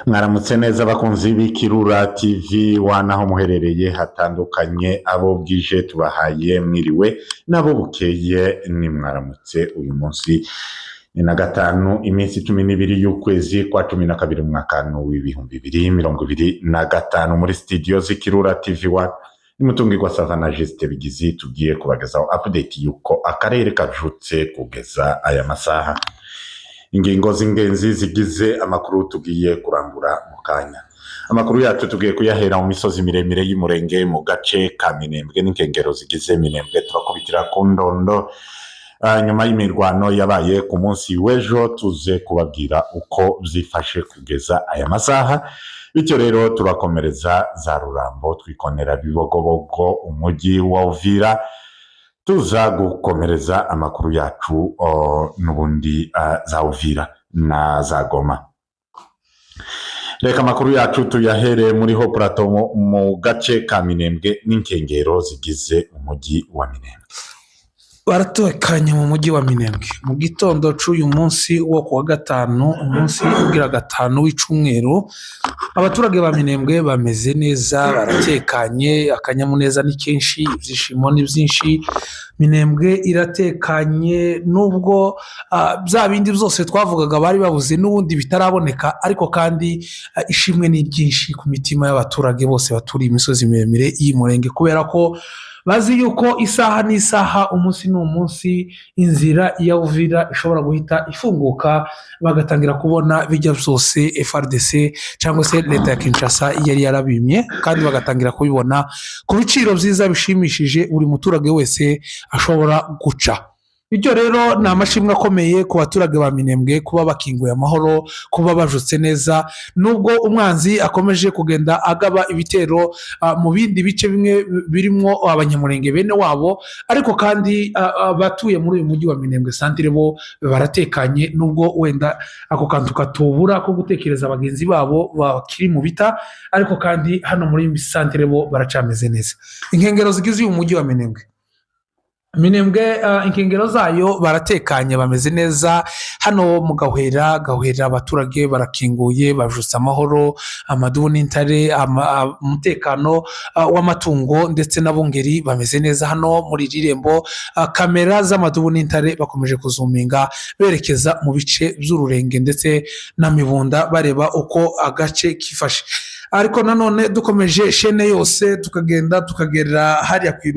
Mwaramutse neza bakunzi b'Ikirura TV wanaho muherereye hatandukanye, abo bwije tubahaye mwiriwe nabo bukeye ni mwaramutse. Uyu munsi ni na gatanu iminsi 12 y'ukwezi kwa 12 mwaka w'ibihumbi 2025 muri studio z'Ikirura TV nimutungirwa Savana Juste Bigizi tugiye kubagezaho update yuko akarere kajutse kugeza aya masaha. Ingingo z'ingenzi zigize amakuru tugiye kurambura mu kanya. Amakuru yacu tugiye kuyahera mu misozi miremire y'umurenge mu gace ka Minembwe n'inkengero zigize Minembwe, turakubitira ku Ndondo. Nyuma y'imirwano yabaye ku munsi w'ejo tuze kubabwira uko byifashe kugeza aya masaha. Bityo rero turakomereza za Rurambo twikonera Bibogobogo umujyi wa Uvira, tuza gukomereza amakuru yacu n'ubundi za Uvira na za Goma. Reka amakuru yacu tuyahere muri ho plateau mu gace ka Minembwe n'inkengero zigize umujyi wa Minembwe. Baratekanye mu mujyi wa Minembwe mu gitondo c'uyu munsi wo kuwa gatanu, umunsi ugira gatanu w'icumweru. Abaturage ba Minembwe bameze neza, baratekanye, akanyamuneza ni kenshi, ibyishimo ni byinshi. Minembwe iratekanye nubwo bya bindi byose twavugaga bari babuze n'ubundi bitaraboneka, ariko kandi ishimwe ni ryinshi ku mitima y'abaturage bose baturiye imisozi miremire y'Umurenge, kubera ko bazi yuko isaha n'isaha, umunsi n'umunsi, inzira ya Uvira ishobora guhita ifunguka, bagatangira kubona bijya byose FRDC cyangwa se leta ya Kinshasa yari yarabimye, kandi bagatangira kubibona ku biciro byiza bishimishije buri muturage wese ashobora guca. Bityo rero ni amashimwe akomeye ku baturage ba Minembwe kuba bakinguye amahoro, kuba bajutse neza, nubwo umwanzi akomeje kugenda agaba ibitero mu bindi bice bimwe birimo abanyamurenge bene wabo, ariko kandi abatuye muri uyu mujyi wa Minembwe santire bo baratekanye, nubwo wenda ako kantu katubura ko gutekereza abagenzi babo bakiri mu bita, ariko kandi hano muri santire bo baracameze neza. Inkengero zigize uyu mujyi wa Minembwe, inkengero zayo baratekanye, bameze neza. Hano mu Gahwera abaturage barakinguye, bajutse amahoro, amadubu n'intare, umutekano w'amatungo ndetse n'abungeri bameze neza. Hano muri Rirembo kamera z'amadubu n'intare bakomeje kuzuminga berekeza mu bice by'Ururenge ndetse na Mibunda, bareba uko agace kifashe. Ariko nanone dukomeje shene yose tukagera hariya ku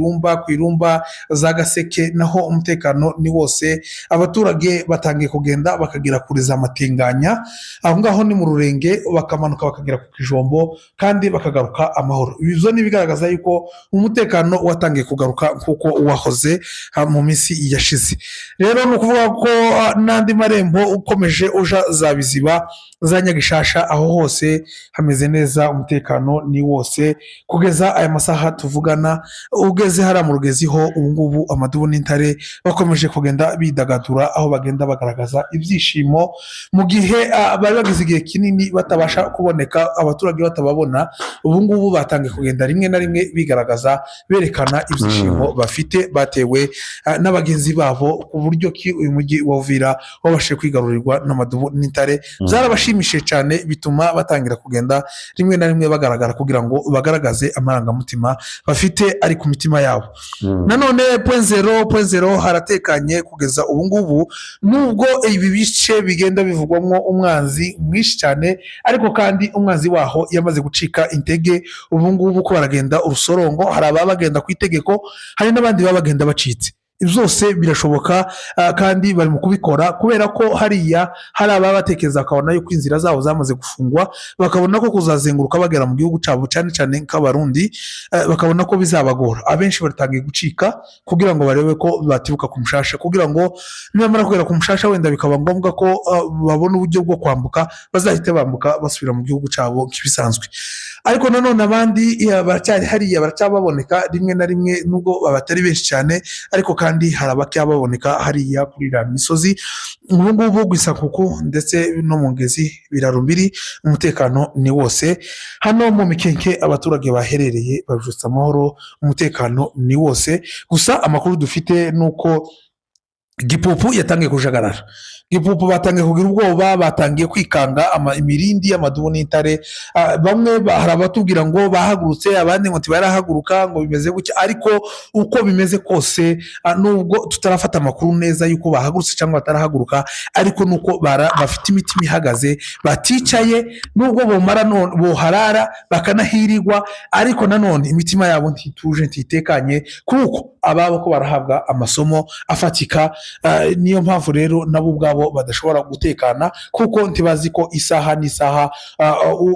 irumba za Gaseke, naho umutekano ni wose. Abaturage batangiye kugenda bakagera kuri za Matinganya, aho ngaho ni mu Rurenge, bakamanuka bakagera ku Kijombo, kandi bakagaruka amahoro. Ibyo ni bigaragaza yuko umutekano watangiye kugaruka kuko wahoze mu minsi yashize. Rero ni ukuvuga ko n'andi marembo ukomeje uja za Biziba, za Nyagishasha, aho hose hameze neza, umutekano ni wose kugeza aya masaha tuvugana. Ugeze hariya mu Rugeziho, ubungubu amadubu n'intare bakomeje kugenda bidagadura, aho bagenda bagaragaza ibyishimo mu gihe bari bagize igihe kinini batabasha kuboneka, abaturage batababona. Ubungubu batangiye kugenda rimwe na rimwe bigaragaza, berekana ibyishimo bafite batewe n'abagenzi babo, ku buryo ki uyu mujyi wa Uvira wabashije kwigarurirwa n'amadubu n'intare. Byarabashimishije cyane, bituma batangira kugenda rimwe na rimwe bagaragara, kugira ngo bagaragaze amarangamutima bafite ari ku mitima yabo. Nanone point zero haratekanye kugeza ubungubu, nubwo ibi bice bigenda bivugwamo umwanzi mwinshi cyane, ariko kandi umwanzi waho yamaze gucika intege. Ubungubu ko baragenda urusorongo, hari ababa bagenda ku itegeko, hari n'abandi baba bagenda bacitse. Byose birashoboka, kandi bari mu kubikora, kubera ko hariya hari ababa batekereza bakabona yuko inzira zabo zamaze gufungwa, bakabona ko kuzazenguruka bagera mu gihugu cyabo cyane cyane nk'Abarundi, bakabona ko bizabagora. Abenshi baratangiye gucika kugira ngo barebe ko batibuka ku Mushasha, kugira ngo nibamara kugera ku Mushasha wenda bikaba ngombwa ko babona uburyo bwo kwambuka, bazahite bambuka basubira mu gihugu cyabo nk'ibisanzwe. Ariko nanone abandi baracyari hariya, baracyababoneka rimwe na rimwe, nubwo batari benshi cyane, ariko kandi hari abacyababoneka hariya kuri iriya misozi. Ubungubu Gwisakuku ndetse no mu Ngezi Birarumbiri umutekano ni wose. Hano mu Mikenke abaturage baherereye bajutse amahoro, umutekano ni wose. Gusa amakuru dufite nuko Gipupu yatangiye kujagarara. gipupu batangiye kugira ubwoba, batangiye kwikanga imirindi y'amadubu n'intare. Bamwe hari abatubwira ngo bahagurutse, abandi ngo ntibarahaguruka ngo bimeze gutya, ariko uko bimeze kose nubwo tutarafata amakuru neza y'uko bahagurutse cyangwa batarahaguruka, ariko nuko bafite imitima ihagaze, baticaye, nubwo boharara bakanahirirwa, ariko nanone imitima yabo ntituje ntitekanye, kuko ababo ko barahabwa amasomo afatika. Niyo mpamvu rero nabo ubwabo badashobora gutekana, kuko ntibazi ko isaha n'isaha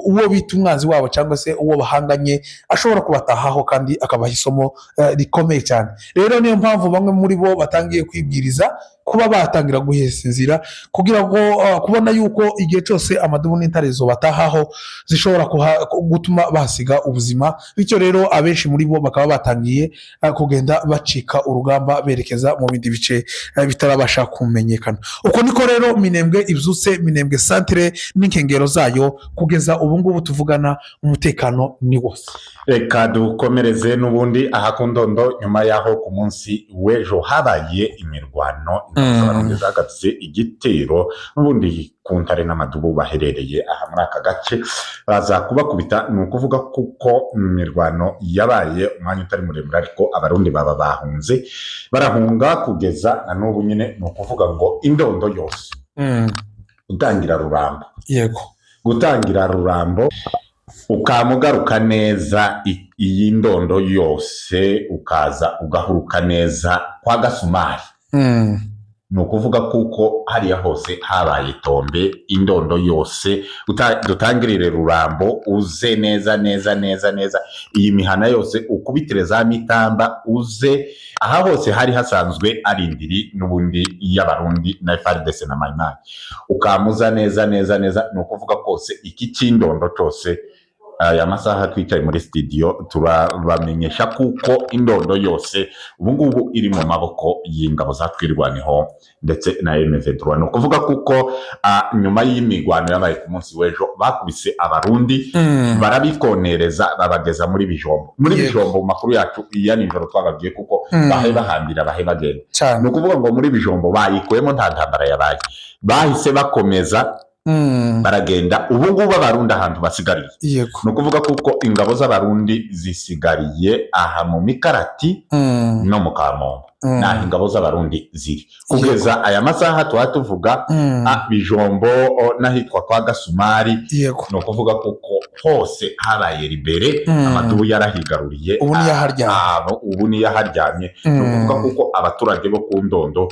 uwo bita umwanzi wabo cyangwa se uwo bahanganye ashobora kubatahaho kandi akabaha isomo rikomeye cyane. Rero niyo mpamvu bamwe muri bo batangiye kwibwiriza kuba batangira guhesa inzira, kugira ngo kubona yuko igihe cyose amadubu n'intare batahaho zishobora gutuma bahasiga ubuzima. Bityo rero abenshi muri bo bakaba batangiye kugenda bacika urugamba berekeza mu bindi bice bitarabasha kumenyekana. Uko niko rero Minembwe ibyutse, Minembwe santere n'inkengero zayo, kugeza ubu ngubu tuvugana umutekano ni wose. Reka dukomereze n'ubundi aha ku Ndondo, nyuma yaho ku munsi w'ejo habaye imirwano, abarundi zagatse igitero n'ubundi ku ntare n'amadubu baherereye aha muri aka gace, baza kubakubita. Ni ukuvuga kuko imirwano yabaye umwanya utari muremure, ariko abarundi baba bahunze, barahunga kugeza na n'ubu nyine. Ni ukuvuga ngo Indondo yose gutangira Rurambo, yego, gutangira Rurambo ukamugaruka neza iyi Ndondo yose, ukaza ugahuruka neza kwa Gasumari. Ni ukuvuga kuko hariya hose habaye Tombe, Indondo yose dutangirire Rurambo, uze neza neza neza neza iyi mihana yose, ukubitire za Mitamba, uze aha hose hari hasanzwe ari indiri n'ubundi y'abarundi na FARDC na Maimai, ukamuza neza neza neza. Ni ukuvuga kose iki cy'Indondo cyose, aya masaha twicaye muri studio turabamenyesha kuko Indondo yose ubu ngubu iri mu maboko y'ingabo za Twirwaneho ndetse na M23. Ni ukuvuga kuko nyuma y'imigwano yabaye ku munsi w'ejo, bakubise abarundi barabikonereza, babageza muri Bijombo. Muri Bijombo mu makuru yacu iya nijoro twababwiye kuko bahe bahambira bahe bagenda. Ni ukuvuga ngo muri Bijombo bayikuyemo, nta ntambara yabaye, bahise bakomeza baragenda. Ubu ngubu abarundi ahantu basigariye, ni ukuvuga kuko ingabo z'abarundi zisigariye aha mu Mikarati no mu Kamombo, naho ingabo z'abarundi ziri kugeza aya masaha tuvuga. Bijombo n'ahitwa kwa Gasumari, ni ukuvuga kuko hose habaye libere, amadubu yarahigaruriye, ubu niyaharyamye. Ni ukuvuga kuko abaturage bo ku Ndondo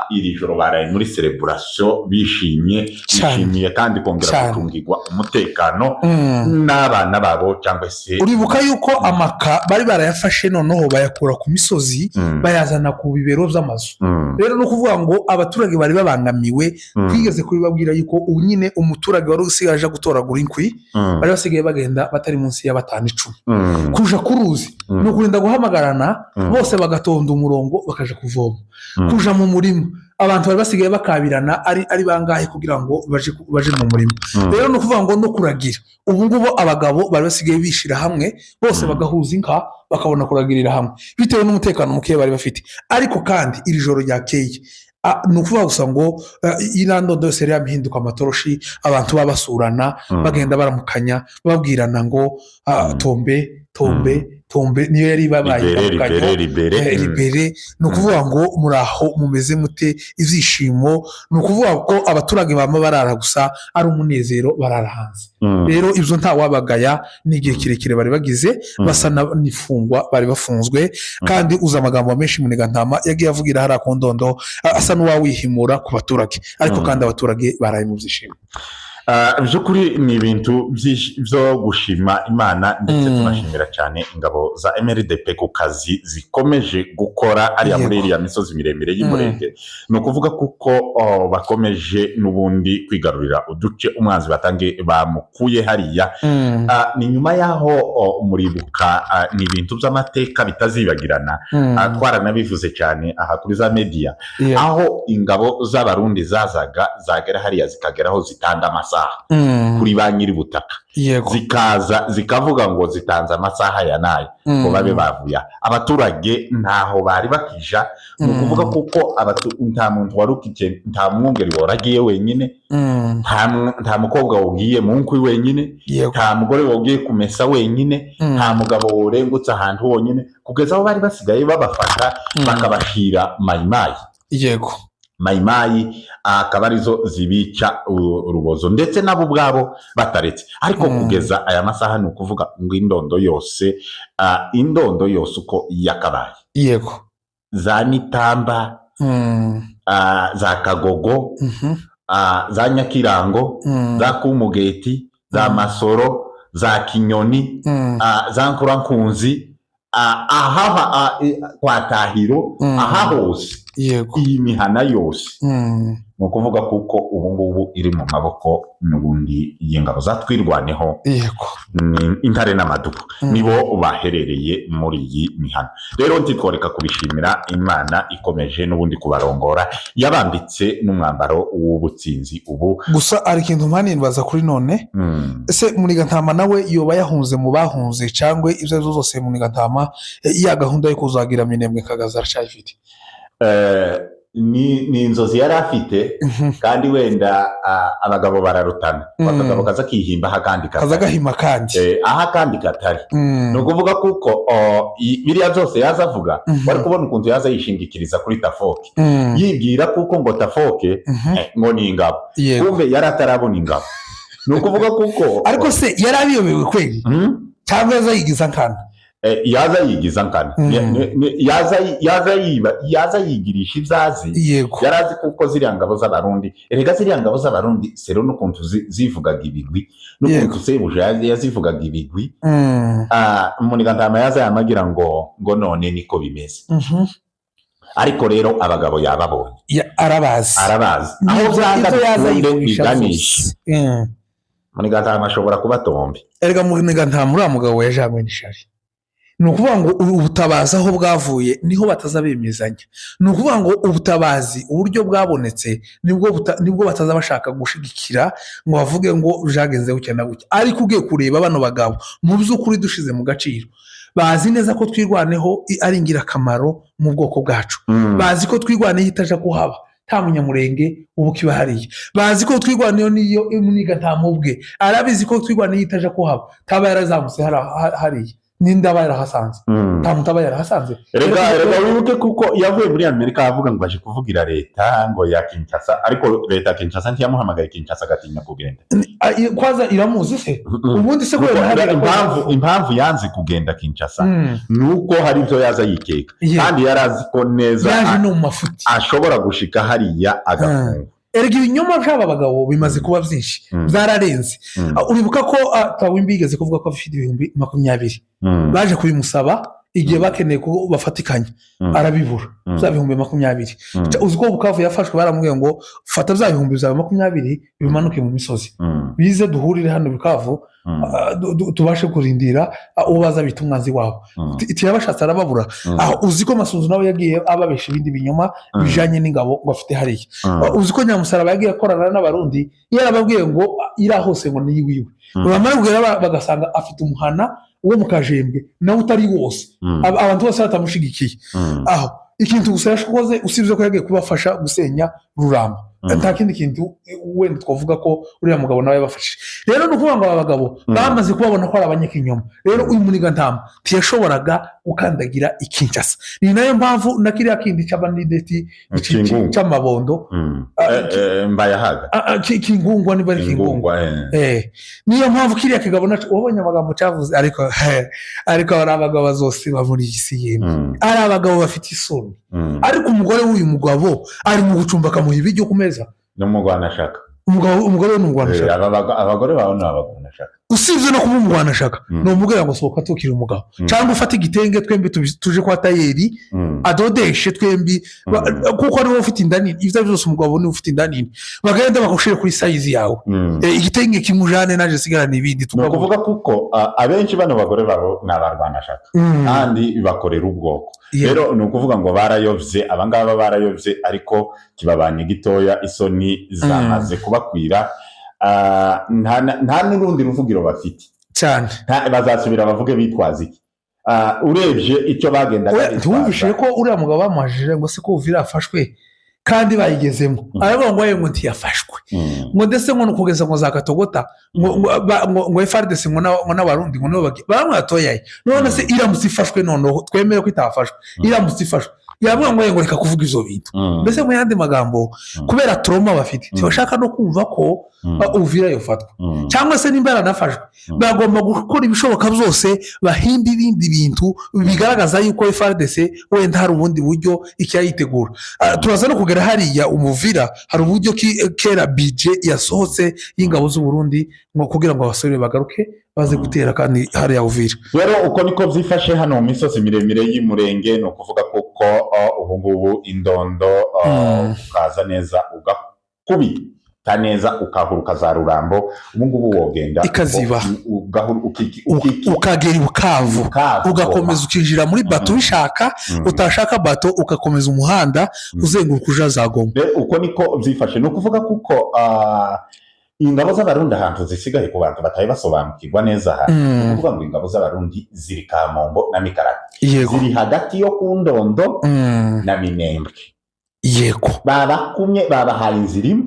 iri joro baraye muri celebration, bishimiye kandi kongera gutungirwa umutekano n'abana babo. Cyangwa se uribuka yuko amaka bari barayafashe, noneho bayakura ku misozi bayazana ku bibero by'amazu. Rero no kuvuga ngo abaturage bari babangamiwe, twigeze kubibabwira yuko ubu nyine umuturage wari usigaje gutoragura inkwi, bari basigaye bagenda batari munsi ya 5-10 kuja kuruzi, no kurinda guhamagarana bose bagatonda umurongo bakaja kuvoma, kuja mu murima. Abantu bari basigaye bakabirana ari bangahe kugira ngo baje mu murima. Rero no kuvuga ngo no kuragira, ubu ngubo abagabo bari basigaye bishira hamwe, bose bagahuza inka bakabona kuragirira hamwe, bitewe n'umutekano muke bari bafite. Ariko kandi iri joro ryakeye, ni ukuvuga gusa ngo Indondo yose yari yahinduka amatoroshi, abantu babasurana bagenda baramukanya babwirana ngo Tombe niyo yari babaye libere. Ni ukuvuga ngo muraho mumeze mute, ibyishimo. Ni ukuvuga ko abaturage bama barara gusa ari umunezero, barara hanze. Rero ibyo nta wabagaya, n'igihe kirekire bari bagize, basa n'ifungwa bari bafunzwe. Kandi uza amagambo menshi Munigantama yagiye avugira hariya ku Ndondo, asa n'uwawihimura ku baturage, ariko kandi abaturage baraye mu byishimo. By'ukuri ni ibintu byo gushima Imana, ndetse tunashimira cyane ingabo za MRDP ku kazi zikomeje gukora ariya muri iriya misozi miremire y'Umurenge. Ni ukuvuga kuko bakomeje n'ubundi kwigarurira uduce umwanzi bamukuye hariya. Ni nyuma yaho muribuka, ni ibintu by'amateka bitazibagirana. Twaranabivuze cyane aha kuri za media, aho ingabo z'abarundi zagera hariya zikageraho zitanga amasaha amasaha kuri ba nyiri butaka zikaza zikavuga ngo zitanze amasaha ya nayo ngo babe bavuya abaturage ntaho bari bakija mu kuvuga kuko nta muntu warukije nta mwungeri waragiye wenyine nta mukobwa wogiye mu nkwi wenyine nta mugore wogiye kumesa wenyine nta mugabo worengutse ahantu wonyine kugeza aho bari basigaye babafasha bakabashira mayimayi mayimayi akaba arizo zibica urubozo ndetse nabo ubwabo bataretse ariko kugeza aya masaha ni ukuvuga ngo indondo yose uko yakabaye za Nitamba za Kagogo za Nyakirango za Kumugeti za Masoro za Kinyoni za Nkurankunzi kwa Tahiro aha hose iyi mihana yose ni ukuvuga kuko ubu ngubu iri mu maboko n'ubundi y'ingabo zatwirwaneho intare n'amadubu nibo baherereye muri iyi mihana rero ntitworeka kubishimira Imana ikomeje n'ubundi kubarongora yabambitse n'umwambaro w'ubutsinzi ubu gusa ari ikintu mpanimbaza kuri none ese Munigantama nawe yoba yahunze mu bahunze cyangwa ibyo ari zose Munigantama ya gahunda yo kuzagira Minembwe Kagaza aracayifite ni inzozi yari afite kandi wenda abagabo bararutana akagabo kaza kihimba hakandi kaza gahima kandi aha kandi katari no kuvuga kuko biriya byose yazavuga bari kubona ukuntu yaza yishingikiriza kuri Tafoke yibwira kuko ngo Tafoke ngo ni ingabo kumbe yari atarabona ingabo no kuvuga kuko ariko se yari abiyobewe kweli cyangwa yaza yigiza nkana yaza yigiza nkana yaza yigirisha ibyazi yarazi kuko ziriya ngabo z'abarundi erega ziriya ngabo z'abarundi sero n'ukuntu zivugaga ibigwi n'ukuntu sebuje yazivugaga ibigwi Munigantama yaza yamagira ngo none niko bimeze ariko rero abagabo yababonye arabazi aho byanga biganisha Munigantama ashobora kuba tombe erega Munigantama uriya mugabo yajanywe n'ishari ni ukuvuga ngo ubutabazi aho bwavuye niho batazabemezanya ni ukuvuga ngo ubutabazi uburyo bwabonetse nibwo bataza bashaka gushigikira ngo bavuge ngo byagenze gutya na gutya ariko ugiye kureba bano bagabo mu by'ukuri dushize mu gaciro bazi neza ko twirwaneho ari ingirakamaro mu bwoko bwacu bazi ko twirwaneho itaje kuhaba nta munyamurenge ubu kiba hariya bazi ko twirwaneho niyo Munigantama ubwe arabizi ko twirwaneho itaje kuhaba taba yarazamutse hariya n'indaba yarahasanze nta mutaba yarahasanze rega wibuke kuko yavuye muri Amerika avuga ngo aje kuvugira leta ngo ya Kinshasa ariko leta Kinshasa ntiyamuhamagaye Kinshasa agatinya kugenda kwaza iramuzi se ubundi se impamvu yanze kugenda Kinshasa nuko hari ibyo yaza yikeka kandi yarazi ko neza yaje no mu mafuti ashobora gushika hariya agafunga erega ibinyoma by'aba bagabo bimaze kuba byinshi byararenze uribuka ko Kawimbi yigeze kuvuga ko afite 2020 baje kubimusaba igihe bakeneye ko bafatikanya arabibura za 2020 uzi ko Bukavu yafashwe baramubwiye ngo fata za 2020 bimanuke mu misozi bize duhurire hano Bukavu tubashe kurindira uwo baza bita umwanzi wabo tiyabashatse arababura uzi ko Masunzu nawe yagiye ababesha ibindi binyoma bijanye n'ingabo ngo afite hariya uzi ko Nyamusaraba yagiye akorana n'abarundi yarababwiye ngo ira hose ngo niyiwiwe bamara kugera bagasanga afite umuhana uwo mu Kajembwe nawe utari wose abantu bose batamushigikiye aho ikintu gusa yashokoze usibye ko yagiye kubafasha gusenya Ruramba nta kindi kintu wenda twavuga ko uriya mugabo nawe yabafashije rero ni ukuvuga ngo aba bagabo bamaze kubabona ko ari abanyakinyoma rero uyu Munigantama ntiyashoboraga gukandagira i Kinshasa ni nayo mpamvu na kiriya kindi cy'abanideti cy'amabondo mbayahaga kingungwa niba ari kingungwa niyo mpamvu kiriya kigabo naco wabonye amagambo cyavuze ariko ari abagabo zose bamuri isi yemwe ari abagabo bafite isoni ariko umugore w'uyu mugabo ari mu gucumba kamuha ibiryo ku meza n'umugwanashaka umugore ni umugwanashaka abagore bawe ni abagwanashaka usibye no kuba umugwanashaka ni umubwira ngo sohoka tukiri umugabo cyangwa ufate igitenge twembi tuje kwa tayeri adodeshe twembi kuko ariwe ufite inda nini ibyo byose umugabo niwe ufite inda nini bagenda bagushire kuri size yawe igitenge kimujane naje sigarana ibindi no kuvuga kuko abenshi bano bagore babo ni abarwanashaka kandi bakorera ubwoko rero ni ukuvuga ngo barayovye abangaba barayovye ariko kibabanye gitoya isoni zamaze kubakwira nta n'urundi ruvugiro bafite cyane. bazasubira bavuge bitwaza iki urebye icyo bagenda ntiwumvishije ko uriya mugabo bamubajije ngo se ko Uvira yafashwe kandi bayigezemo aravuga ngo ngo ntiyafashwe ngo ndetse ngo kugeza ngo za Katogota ngo FARDC ngo n'abarundi ngo nibo bamwatoyaye none se iramutse ifashwe noneho twemere ko itafashwe iramutse ifashwe yavuga ngo reka kuvuga izo bintu mbese mu yandi magambo kubera trauma bafite ntibashaka no kumva ko Uvira yofatwa cyangwa se nimba yaranafashwe bagomba gukora ibishoboka byose bahimba ibindi bintu bigaragaza yuko FARDC wenda hari ubundi buryo icyayitegura. Turaza no kugera hariya Uvira hari uburyo kera budget yasohotse y'ingabo z'u Burundi ngo kugira ngo abasore bagaruke baze gutera kandi hariya Uvira. Rero uko niko byifashe hano mu misozi miremire y'Umurenge no kuvuga kuko ubu ngubu indondo ukaza neza ugakubi neza ukahuruka za Rurambo ubu ngubu wogenda ikaziba ukagera Bukavu ugakomeza ukinjira muri bato bishaka utashaka bato ugakomeza umuhanda uzenguruka uja za Goma. Uko niko byifashe no kuvuga kuko ingabo z'abarundi ahantu zisigaye ku bantu bataye basobanukirwa neza hano kuvuga ngo ingabo z'abarundi ziri Kamombo na Mikarati ziri hagati yo ku Ndondo na Minembwe. Yego babakumye babahaye inzira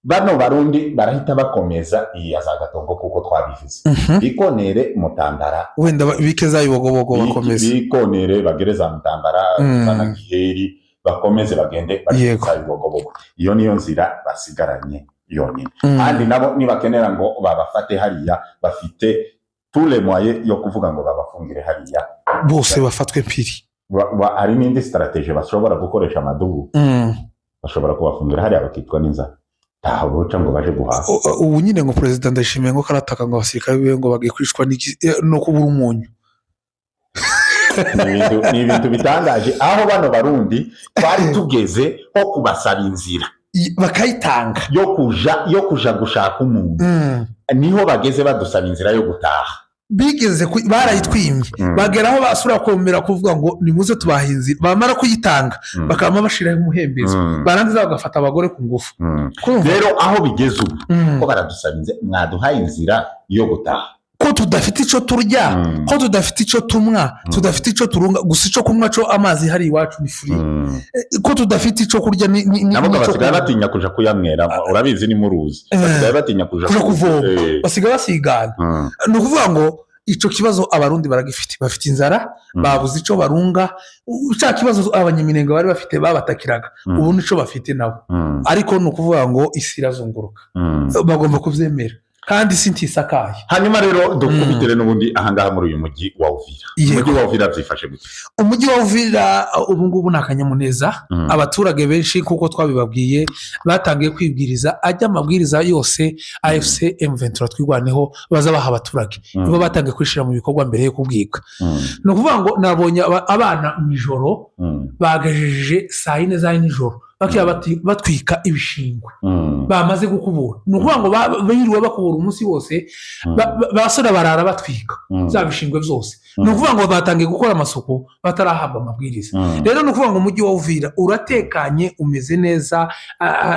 bano barundi barahita bakomeza iya za Gatongo kuko twabivuze bikonere Mutambara wenda bikeza ibogobogo bakomeza bikonere bagereza Mutambara sana Giheri bakomeze bagende bageza ibogobogo. Iyo niyo nzira basigaranye yonyine kandi nabo nibakenera ngo babafate hariya bafite tous les moyens yo kuvuga ngo babafungire hariya bose bafatwe piri. Hari n'indi strategie bashobora gukoresha amadubu bashobora kubafungira hariya bakitwa n'inzara ntaho boca ngo baje guhaha. Ubu nyine ngo President Ndayishimiye ngo karataka ngo abasirikare biwe ngo bagiye kwishwa no kubura umunyu. Ni ibintu bitangaje aho bano barundi twari tugeze ho kubasaba inzira bakayitanga yo kuja gushaka umuntu niho bageze badusaba inzira yo gutaha. Bigeze barayitwimye bageraho basura komera kuvuga ngo nimuze tubahinzi bamara kuyitanga bakama bashiraho umuhembezo barangiza bagafata abagore ku ngufu. Rero aho bigeze ubu ko baradusaba inzira mwaduhaye inzira yo gutaha ko tudafite ico turya ko tudafite ico tumwa tudafite ico turunga gusa ico kumwa cyo amazi hari iwacu ni free ko tudafite ico kurya nabo basigaye batinya kuja kuyamwera urabizi ni muruzi basigaye batinya kuja kuvoma basigaye basigana. No kuvuga ngo ico kibazo abarundi baragifite bafite inzara babuze ico barunga uca kibazo abanyaminenga bari bafite babatakiraga ubu nico bafite nabo ariko no kuvuga ngo isi irazunguruka bagomba kuvyemera kandi sintisakaye. Hanyuma rero dukubitere n'ubundi ahangaha muri uyu mujyi wa Uvira. Umujyi wa Uvira byifashe gute? Umujyi wa Uvira ubu ngubu nakanyamuneza abaturage benshi kuko twabibabwiye batangiye kwibwiriza ajya amabwiriza yose AFC M23 twigwaneho bazabaha abaturage nibo batangiye kwishira mu bikorwa mbere yo kubwika. No kuvuga ngo nabonye abana mu ijoro bagajeje saa 4 za nijoro bakiya batwika ibishingwe bamaze gukubura. No kuvuga ngo biriwe bakubura umunsi wose basora barara batwika za bishingwe byose. No kuvuga ngo batangiye gukora amasuku batarahabwa amabwiriza. Rero no kuvuga ngo umujyi wa Uvira uratekanye umeze neza.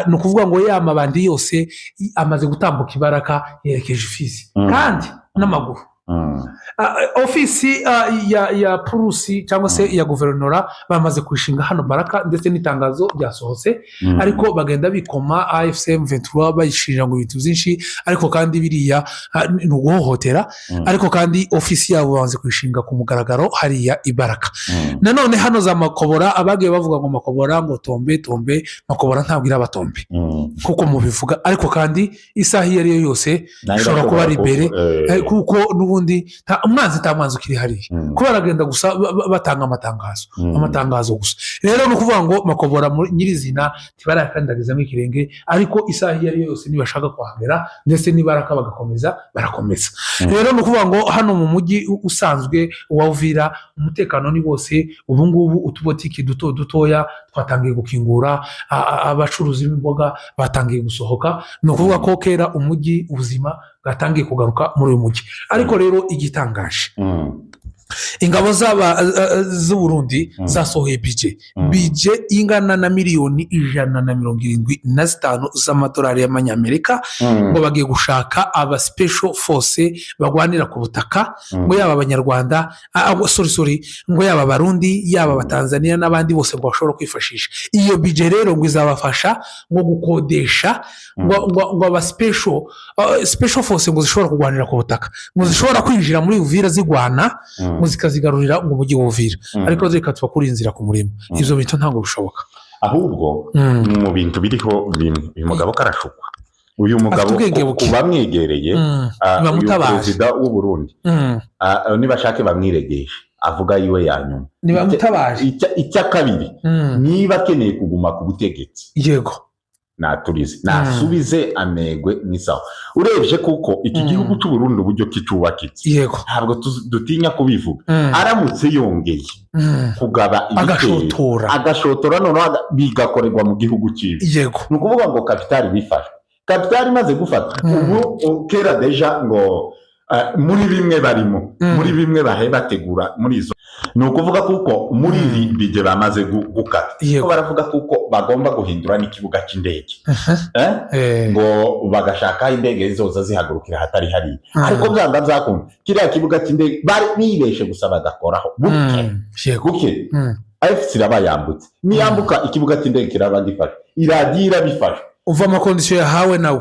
No kuvuga ngo yamabandi yose amaze gutambuka ibaraka yerekeje Fizi kandi n'amaguru. Ofisi ya Purusi cyangwa se ya guverinora bamaze kwishinga hano Baraka ndetse n'itangazo ryasohotse ariko bagenda bikoma AFC M23 bayishirira ngo ibintu byinshi ariko kandi biriya n'uguhohotera ariko kandi ofisi yabo bamaze kwishinga ku mugaragaro hariya ibaraka. Nanone hano za Makobora abagiye bavuga ngo Makobora ngo tombe Makobora ntabwo irabatombe kuko mubivuga ariko kandi isaha iyo ariyo yose ishobora kuba ari imbere kuko n'ubundi umwanzi tamanzi ukiri hariya kuba baragenda gusa batanga amatangazo gusa. Rero no kuvuga ngo Makobora nyirizina tibarakandagiza nk'ikirenge ariko isaha iyo ariyo yose nibashaka kuhagera ndetse nibaraka barakomeza. Rero no kuvuga ngo hano mu mujyi usanzwe wa Uvira umutekano ni wose ubu ngubu utubotiki dutoya twatangiye gukingura abacuruzi b'imboga batangiye gusohoka. No kuvuga ko kera umujyi ubuzima gatangiye kugaruka muri uyu mujyi. Ariko rero igitangaje ingabo z'u Burundi zasohoye bije ingana na miliyoni 175 z'amadolari y'amanyamerika ngo bagiye gushaka aba special force bagwanira ku butaka ngo yaba abanyarwanda ngo yaba abarundi yaba abatanzania n'abandi bose ngo bashobora kwifashisha iyo bije. Rero ngo izabafasha ngo gukodesha ngo aba special force ngo zishobora kugwanira ku butaka, ngo zishobora kwinjira muri Uvira zigwana ngo zikazigarurira ngo umujyi w'Uvira, ariko zika tuba kuri inzira ku murimo. Ivyo bintu ntabwo bishoboka. Ahubwo mu bintu biriho uyu mugabo karashukwa. Uyu mugabo kubamwegereye uyu perezida w'u Burundi nibashake bamwiregesha avuga yiwe yanyuma nibamutabaje. Icya kabiri niba akeneye kuguma ku butegetsi yego naturize nasubize amegwe nisaho. Urebye kuko iki gihugu cy'u Burundi uburyo kicubakitse yego ntabwo dutinya kubivuga. Aramutse yongeye kugaba agashotora noneho bigakorerwa mu gihugu cyiwe yego, ni ukuvuga ngo kapitali bifashe, kapitali imaze gufata ubu kera deja ngo muri bimwe barimo muri bimwe bategura muri izo, ni ukuvuga kuko muri ibi bije bamaze gukata ko baravuga kuko bagomba guhindura n'ikibuga cy'indege ngo bagashaka indege zoza zihagurukira hatari hari, ariko byanga byakunda kiriya kibuga cy'indege bari nibeshe gusa bagakoraho buke AFC irabayambutse niyambuka ikibuga cy'indege kiraba gifashe iradira bifashe uva amakondisiyo yahawe nawe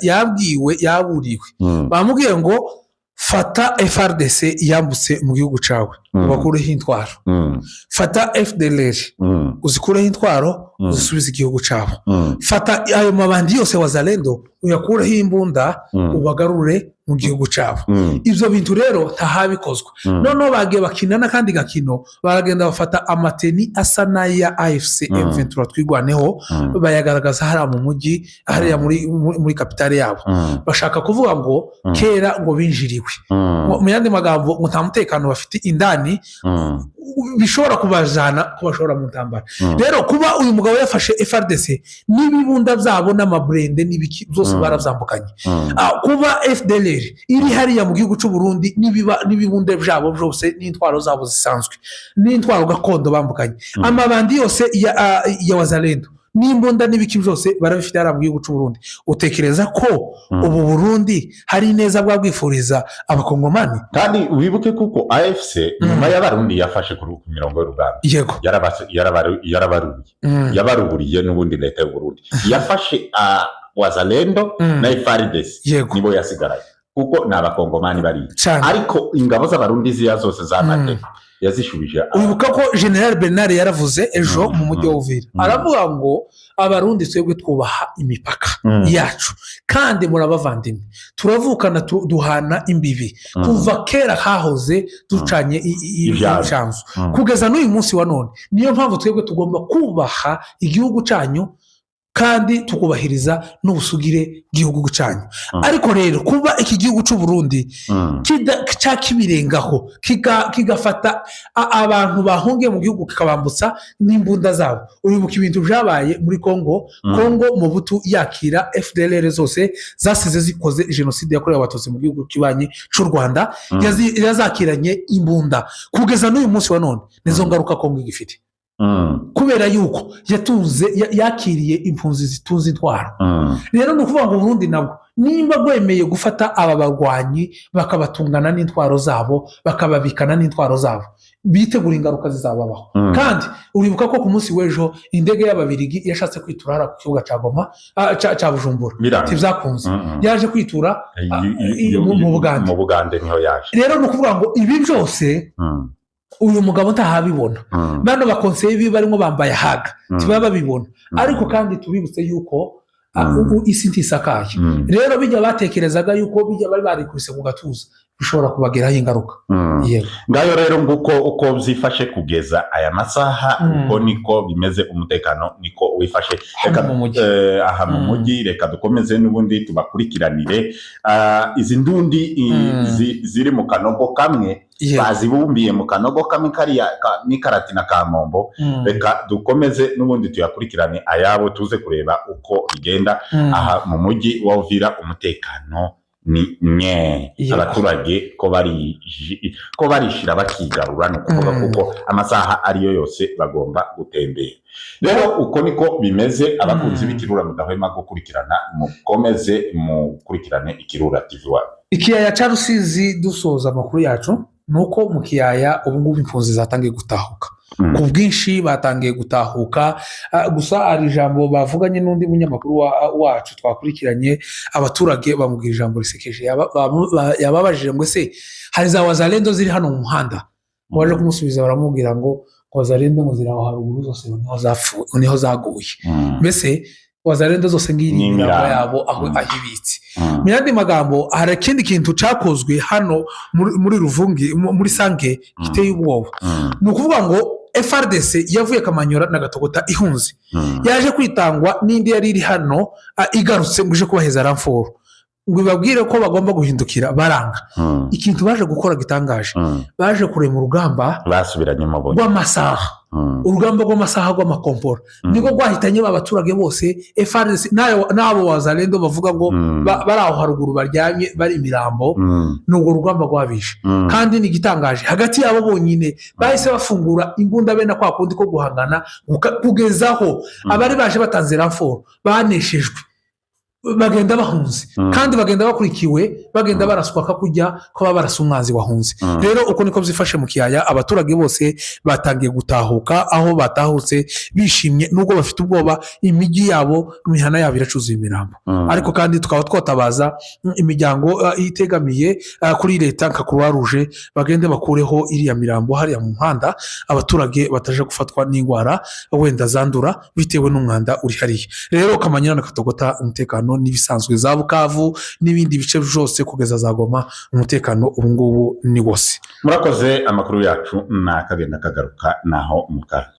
yabwiwe yaburiwe bamubwiye ngo fata FRDC yambutse mu gihugu cawe ubakureho intwaro, fata FDLR uzikureho intwaro uzisubize igihugu cabo, fata ayo mabandi yose wazalendo uyakureho imbunda ubagarure mu gihugu cabo. Ivyo bintu rero ntahabikozwe. Noneho bagiye bakina n'akandi gakino, baragenda bafata amateni asa n'aya AFC M23 twigwaneho bayagaragaza hariya mu mujyi hariya muri kapitale yabo, bashaka kuvuga ngo kera ngo binjiriwe, mu yandi magambo ngo nta mutekano bafite indani bishobora kubajana kubashora mu ntambara. Rero kuba uyu mugabo yafashe FRDC n'ibibunda byabo n'amabrende n'ibiki byose baravyambukanye, kuba FDLR iri hariya mu gihugu cy'u Burundi n'ibibunda byabo byose n'intwaro zabo zisanzwe n'intwaro gakondo bambukanye, amabandi yose ya wazalendo n'imbunda n'ibiki byose barabifite hariya mu gihugu cy'u Burundi. Utekereza ko ubu Burundi hari neza bwabwifuriza abakongomani? Kandi wibuke kuko AFC nyuma y'abarundi yafashe ku mirongo y'urugamba yego yabaruburiye n'ubundi leta y'u Burundi yafashe wazalendo na FARDC nibo yasigaraye kuko n'abakongomani bari, ariko ingabo z'abarundi ziya zose zamate yazishubije. Ubibuka ko General Bernard yaravuze ejo mu mujyi wa Uvira aravuga ngo abarundi twebwe twubaha imipaka yacu kandi murabavandimwe turavukana duhana imbibi kuva kera hahoze ducanye icyanzu kugeza n'uyu munsi wa none. Niyo mpamvu twebwe tugomba kubaha igihugu cyanyu kandi tukubahiriza n'ubusugire bw'igihugu cyanyu. Ariko rero kuba iki gihugu cy'u Burundi kibirengaho kigafata abantu bahungiye mu gihugu kikabambutsa n'imbunda zabo. Uribuka ibintu byabaye muri Kongo mu butu yakira FDLR zose zasize zikoze jenoside yakorewe abatutsi mu gihugu kibanye cy'u Rwanda, yazakiranye imbunda kugeza n'uyu munsi wa none. Nizo ngaruka Kongo igifite kubera yuko yakiriye impunzi zitunze intwaro. Rero ni ukuvuga ngo Burundi nabwo nimba gwemeye gufata aba barwanyi bakabatungana n'intwaro zabo bakababikana n'intwaro zabo, bitegura ingaruka zizababaho. Kandi uribuka ko ku munsi w'ejo indege y'Ababirigi yashatse kwitura hara ku kibuga cya Goma cya Bujumbura tivyakunze, yaje kwitura mu Bugande niho yaje. Rero ni ukuvuga ngo ibi byose uyu mugabo ntahabibona, bano bakonseye bibi barimo bambaye haga tibaba babibona. Ariko kandi tubibutse yuko isi ntisakaye. Rero bijya batekerezaga yuko bijya bari barikubise ku gatuza bishobora kubageraho ingaruka. Ngayo rero nguko uko byifashe kugeza aya masaha uko niko bimeze, umutekano niko wifashe aha mu mujyi. Reka dukomeze n'ubundi tubakurikiranire izi ndundi ziri mu kanogo kamwe bazibumbiye mu kanogo kamwe kariya n'ikarati na Kamombo. Reka dukomeze n'ubundi tuyakurikirane ayabo tuze kureba uko bigenda aha mu mujyi wa Uvira. Umutekano ni nye abaturage ko barishira bakigarura no kuvuga kuko amasaha ariyo yose bagomba gutembera. Rero uko niko bimeze abakunzi b'Ikirura mudahwema gukurikirana mukomeze mukurikirane Ikirura TV. Ikiyaya ca Rusizi dusoza amakuru yacu nuko mu kiyaya ubu ngubu impunzi zatangiye gutahuka ku bwinshi, batangiye gutahuka. Gusa ari ijambo bavuganye n'undi munyamakuru wacu twakurikiranye, abaturage bamubwira ijambo risekeje. Yababajije ngo se hari za wazalendo ziri hano mu muhanda, waje kumusubiza baramubwira ngo wazalendo ngo ziri aho haruguru zose niho zaguye. Mbese wazalendo zose ngiri imirambo yabo aho ahibitse. Mu yandi magambo, hari ikindi kintu cyakozwe hano muri Ruvungi muri Sange kiteye ubwoba. Ni ukuvuga ngo FRDC yavuye Kamanyora na Gatogota ihunze, yaje kwitangwa n'indi yari iri hano igarutse ngo ije kubaheza ramforo, ngo ibabwire ko bagomba guhindukira baranga. Ikintu baje gukora gitangaje, baje kurema urugamba basubiranye mu rw'amasaha, urugamba rw'amasaha rw'amakompora niko rwahitanye abaturage bose. FRDC n'abo wazalendo bavuga ngo bari aho haruguru baryamye bari imirambo, n'ubwo rugamba rwabishe. Kandi ni gitangaje, hagati yabo bonyine bahise bafungura imbunda bene kwa kundi ko guhangana, kugezaho abari baje batanze ramforo baneshejwe, bagenda bahunze kandi bagenda bakurikiwe, bagenda baraswaka kujya kuba barasa umwanzi wahunze. Rero uko niko byifashe mu kiyaya, abaturage bose batangiye gutahuka, aho batahutse bishimye nubwo bafite ubwoba. Imijyi yabo, imihana yabo iracuzuye imirambo. Ariko kandi tukaba twotabaza imiryango itegamiye kuri leta nka Croix Rouge, bagende bakureho iriya mirambo hariya mu muhanda, abaturage bataje gufatwa n'indwara wenda zandura bitewe n'umwanda uri hariya. Rero Kamanyora na Katogota umutekano n'ibisanzwe, za Bukavu n'ibindi bice byose kugeza za Goma, umutekano ubu ngubu ni wose. Murakoze, amakuru yacu nakagenda kagaruka naho muka